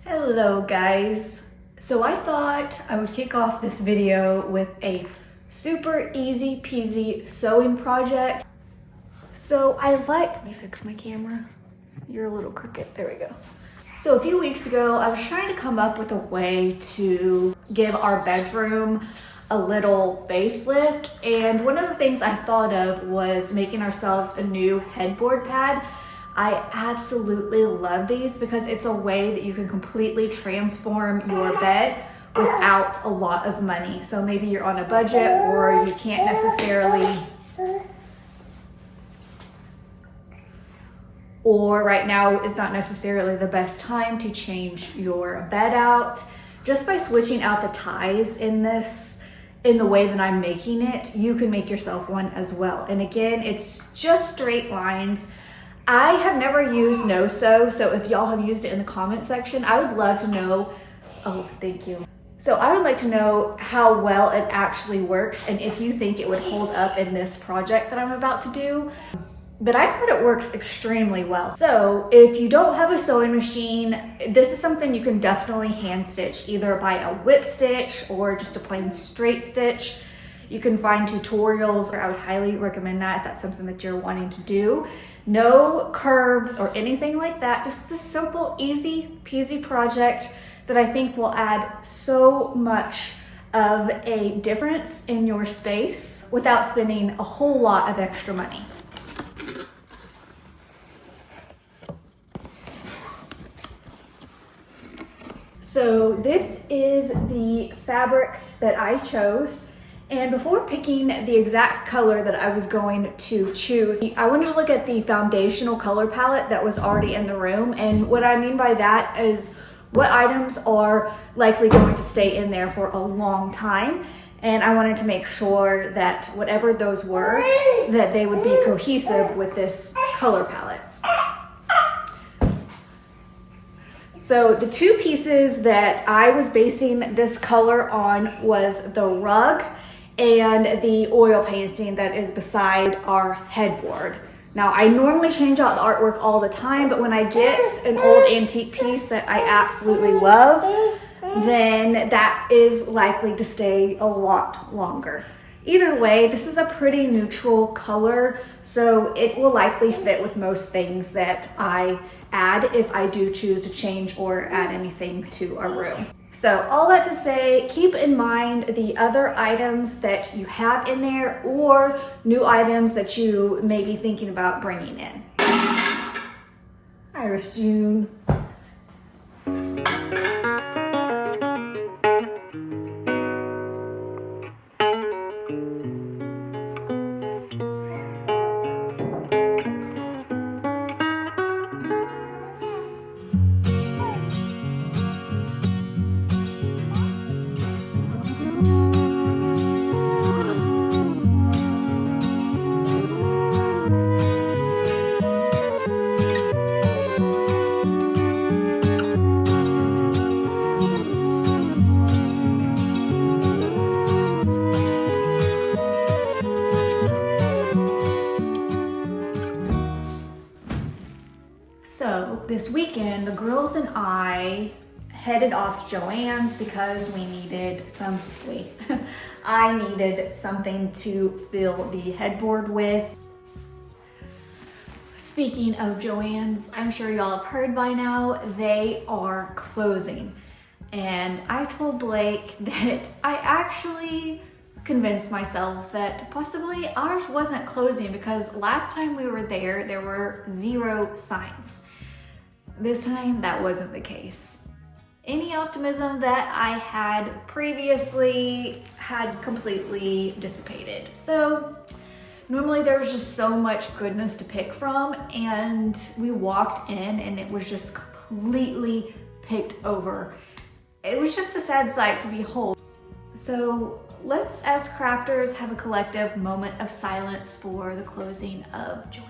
Hello guys. So I thought I would kick off this video with a super easy peasy sewing project. Let me fix my camera. You're a little crooked, there we go. So a few weeks ago, I was trying to come up with a way to give our bedroom a little facelift. And one of the things I thought of was making ourselves a new headboard pad. I absolutely love these because it's a way that you can completely transform your bed without a lot of money. So maybe you're on a budget or you can't necessarily, or right now is not necessarily the best time to change your bed out. Just by switching out the ties in the way that I'm making it, you can make yourself one as well. And again, it's just straight lines. I have never used no-sew, so if y'all have used it in the comment section, I would love to know. Oh, thank you. So I would like to know how well it actually works and if you think it would hold up in this project that I'm about to do. But I've heard it works extremely well. So if you don't have a sewing machine, this is something you can definitely hand stitch, either by a whip stitch or just a plain straight stitch. You can find tutorials, I would highly recommend that if that's something that you're wanting to do. No curves or anything like that, just a simple, easy peasy project that I think will add so much of a difference in your space without spending a whole lot of extra money. So this is the fabric that I chose. And before picking the exact color that I was going to choose, I wanted to look at the foundational color palette that was already in the room. And what I mean by that is what items are likely going to stay in there for a long time. And I wanted to make sure that whatever those were, that they would be cohesive with this color palette. So the two pieces that I was basing this color on was the rug and the oil painting that is beside our headboard. Now, I normally change out the artwork all the time, but when I get an old antique piece that I absolutely love, then that is likely to stay a lot longer. Either way, this is a pretty neutral color, so it will likely fit with most things that I add if I do choose to change or add anything to a room. So all that to say, keep in mind the other items that you have in there or new items that you may be thinking about bringing in. Iris June. So this weekend, the girls and I headed off to Joann's because we needed I needed something to fill the headboard with. Speaking of Joann's, I'm sure y'all have heard by now, they are closing. And I told Blake that I actually convinced myself that possibly ours wasn't closing because last time we were there were 0 signs. This time that wasn't the case. Any optimism that I had previously had completely dissipated. So normally there's just so much goodness to pick from, and we walked in and it was just completely picked over. It was just a sad sight to behold. So let's, as crafters, have a collective moment of silence for the closing of Joann's.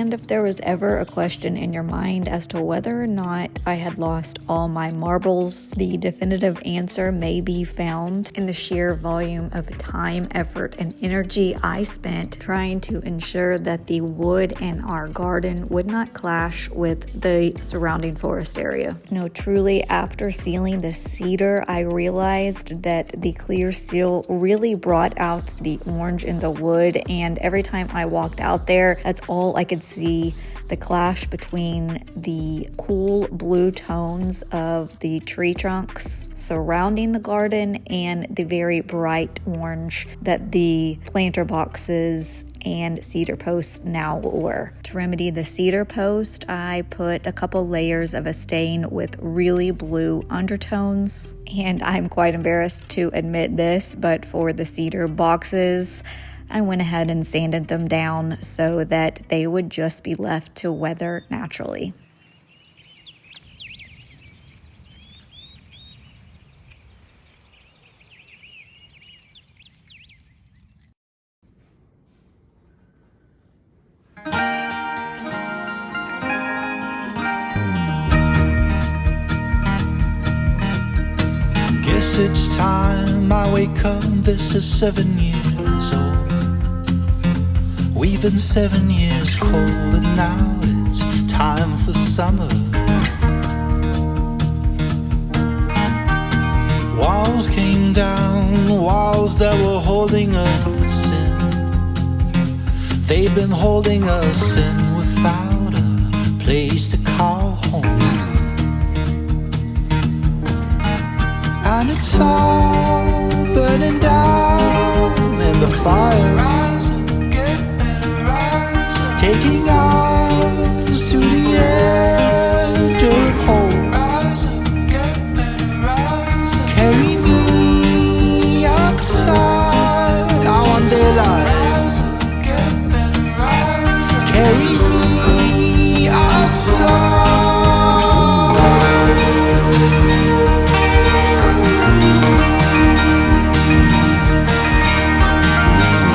And if there was ever a question in your mind as to whether or not I had lost all my marbles, the definitive answer may be found in the sheer volume of time, effort, and energy I spent trying to ensure that the wood in our garden would not clash with the surrounding forest area. No, truly, after sealing the cedar, I realized that the clear seal really brought out the orange in the wood, and every time I walked out there, that's all I could see, the clash between the cool blue tones of the tree trunks surrounding the garden and the very bright orange that the planter boxes and cedar posts now were. To remedy the cedar post, I put a couple layers of a stain with really blue undertones, and I'm quite embarrassed to admit this, but for the cedar boxes, I went ahead and sanded them down so that they would just be left to weather naturally. Guess it's time I wake up, this is 7 years old. We've been 7 years cold, and now it's time for summer. Walls came down, walls that were holding us in. They've been holding us in without a place to call home. And it's all burning down in the fire, taking us to the edge of hope. Carry me outside, I want daylight. Carry me outside.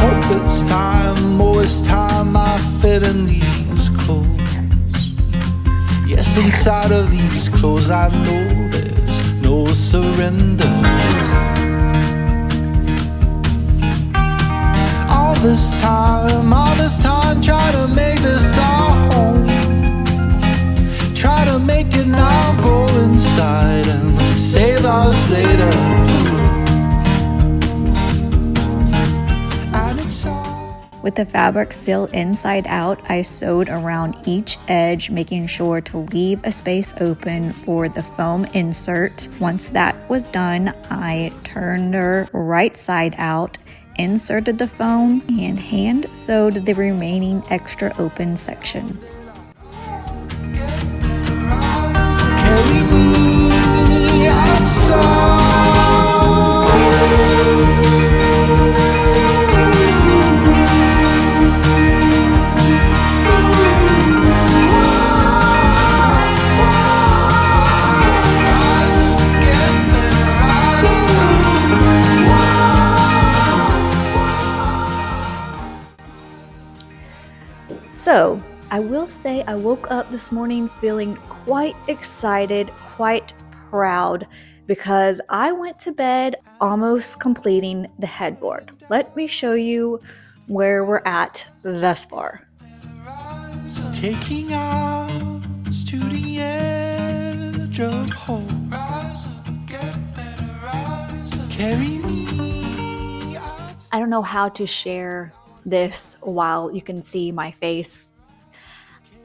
Hope it's time, oh it's time I fit in these clothes. Yes, inside of these clothes I know there's no surrender. All this time, try to make this our home. Try to make it now, go inside and save us later. With the fabric still inside out, I sewed around each edge, making sure to leave a space open for the foam insert. Once that was done, I turned her right side out, inserted the foam, and hand sewed the remaining extra open section. Carry me outside. So, I will say I woke up this morning feeling quite excited, quite proud, because I went to bed almost completing the headboard. Let me show you where we're at thus far. Taking us to the edge of hope. Carry me outside. I don't know how to share this while you can see my face.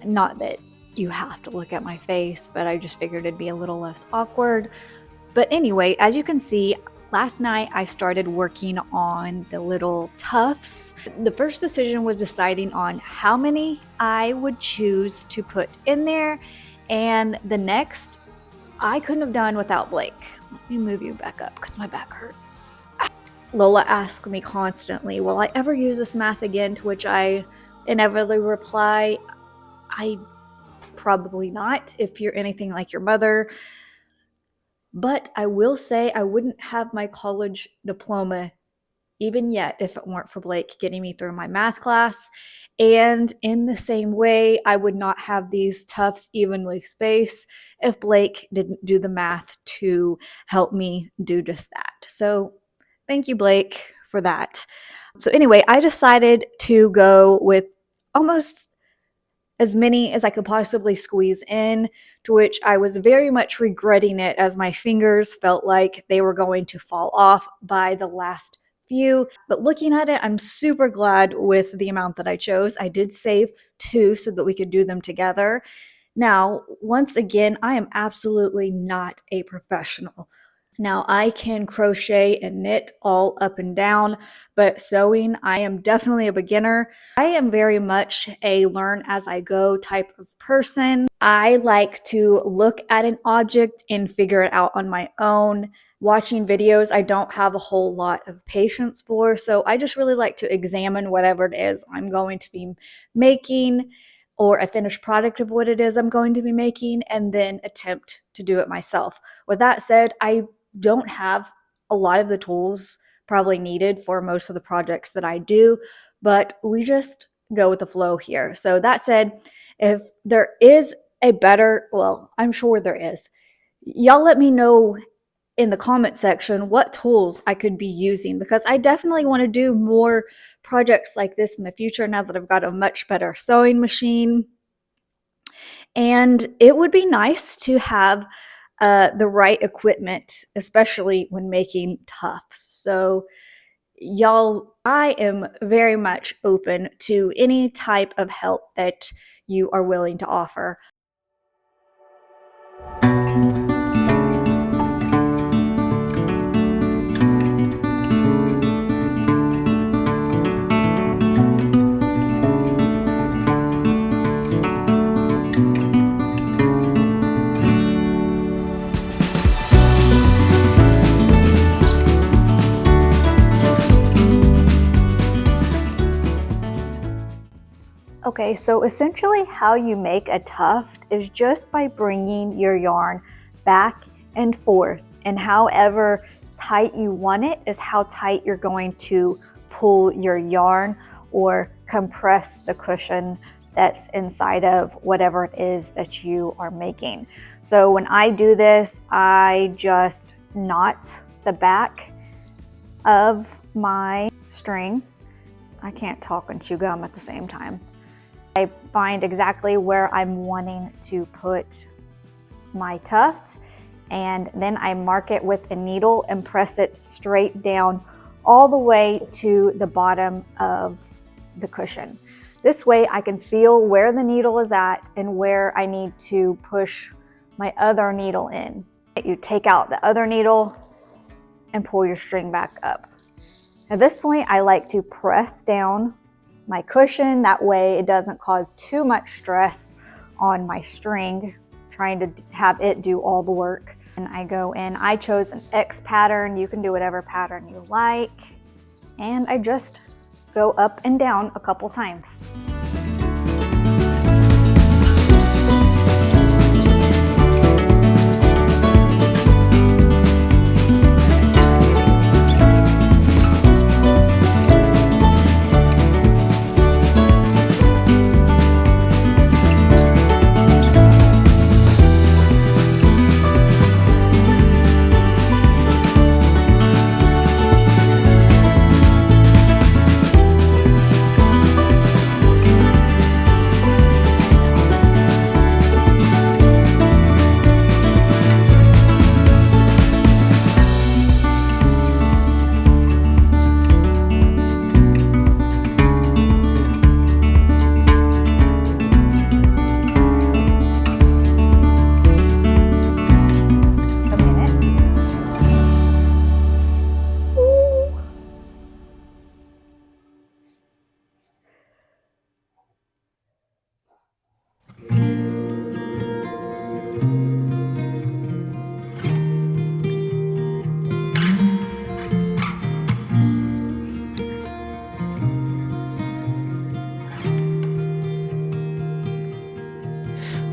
Not that you have to look at my face, but I just figured it'd be a little less awkward. But anyway, as you can see, last night I started working on the little tufts. The first decision was deciding on how many I would choose to put in there, and the next I couldn't have done without Blake. Let me move you back up because my back hurts. Lola asks me constantly, will I ever use this math again? To which I inevitably reply, I probably not if you're anything like your mother. But I will say I wouldn't have my college diploma even yet, if it weren't for Blake getting me through my math class. And in the same way, I would not have these tufts evenly spaced if Blake didn't do the math to help me do just that. So thank you, Blake, for that. So anyway, I decided to go with almost as many as I could possibly squeeze in, to which I was very much regretting it as my fingers felt like they were going to fall off by the last few. But looking at it, I'm super glad with the amount that I chose. I did save 2 so that we could do them together. Now, once again, I am absolutely not a professional. Now, I can crochet and knit all up and down, but sewing, I am definitely a beginner. I am very much a learn as I go type of person. I like to look at an object and figure it out on my own. Watching videos, I don't have a whole lot of patience for, so I just really like to examine whatever it is I'm going to be making, or a finished product of what it is I'm going to be making, and then attempt to do it myself. With that said, I don't have a lot of the tools probably needed for most of the projects that I do, but we just go with the flow here. So that said, if there is a better, well, I'm sure there is, y'all let me know in the comment section what tools I could be using, because I definitely want to do more projects like this in the future now that I've got a much better sewing machine. And it would be nice to have the right equipment, especially when making tufts. So y'all, I am very much open to any type of help that you are willing to offer. Okay, so essentially how you make a tuft is just by bringing your yarn back and forth, and however tight you want it is how tight you're going to pull your yarn or compress the cushion that's inside of whatever it is that you are making. So when I do this, I just knot the back of my string. I can't talk and chew gum at the same time. I find exactly where I'm wanting to put my tuft, and then I mark it with a needle and press it straight down all the way to the bottom of the cushion. This way I can feel where the needle is at and where I need to push my other needle in. You take out the other needle and pull your string back up. At this point, I like to press down my cushion, that way it doesn't cause too much stress on my string, trying to have it do all the work. And I go in, I chose an X pattern, you can do whatever pattern you like, and I just go up and down a couple times.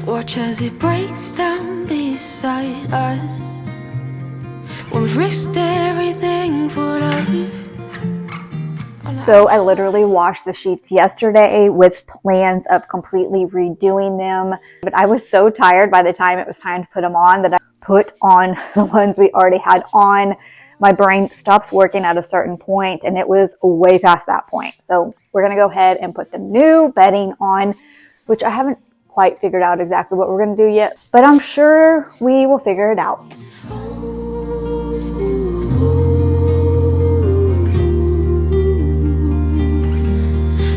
Watch as it breaks down beside us, when we've risked everything for love. So I literally washed the sheets yesterday with plans of completely redoing them. But I was so tired by the time it was time to put them on that I put on the ones we already had on. My brain stops working at a certain point, and it was way past that point. So we're going to go ahead and put the new bedding on, which I haven't quite figured out exactly what we're going to do yet, but I'm sure we will figure it out.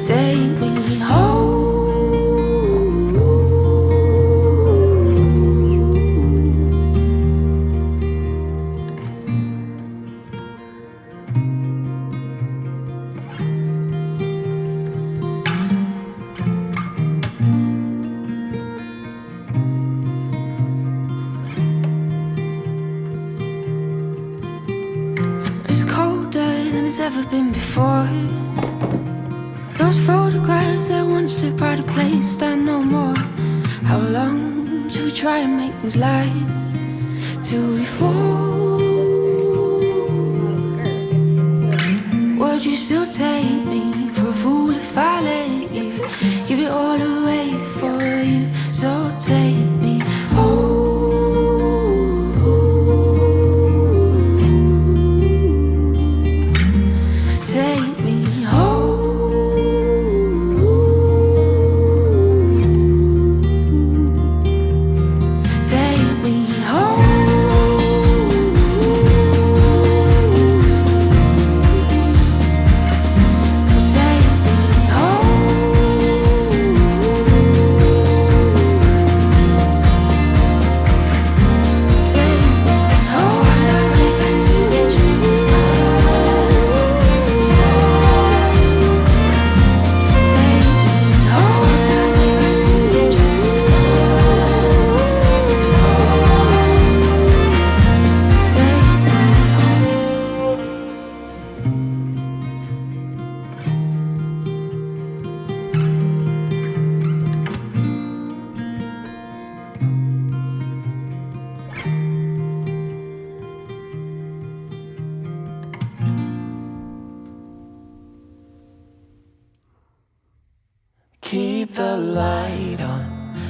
Take me home. It's colder than it's ever been before. Those photographs that once took pride of place stand no more. How long till we try and make things last? Till we fall? Would you still take me for a fool if I let you give it all away for you? So take me home. Take me home. Take me home. Keep the light on,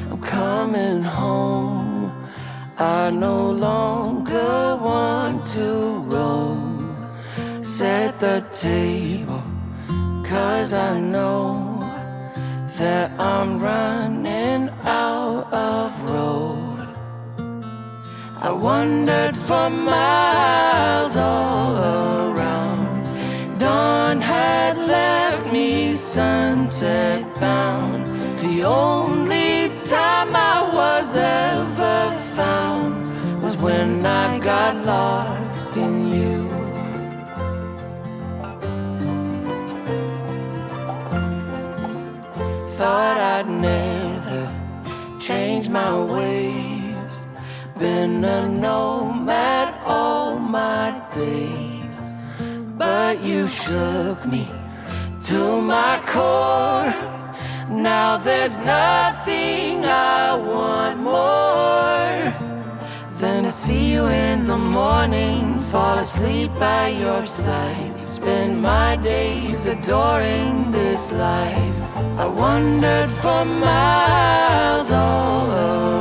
I'm coming home. I no longer want to roam. Set the table, 'cause I know that I'm running out of road. I wandered for miles all around. Dawn had left me sunset bound. The only time I was ever found was when I got lost in you. Thought I'd never change my ways. Been a nomad all my days. But you shook me to my core. Now there's nothing I want more than to see you in the morning, fall asleep by your side, spend my days adoring this life. I wandered for miles all around.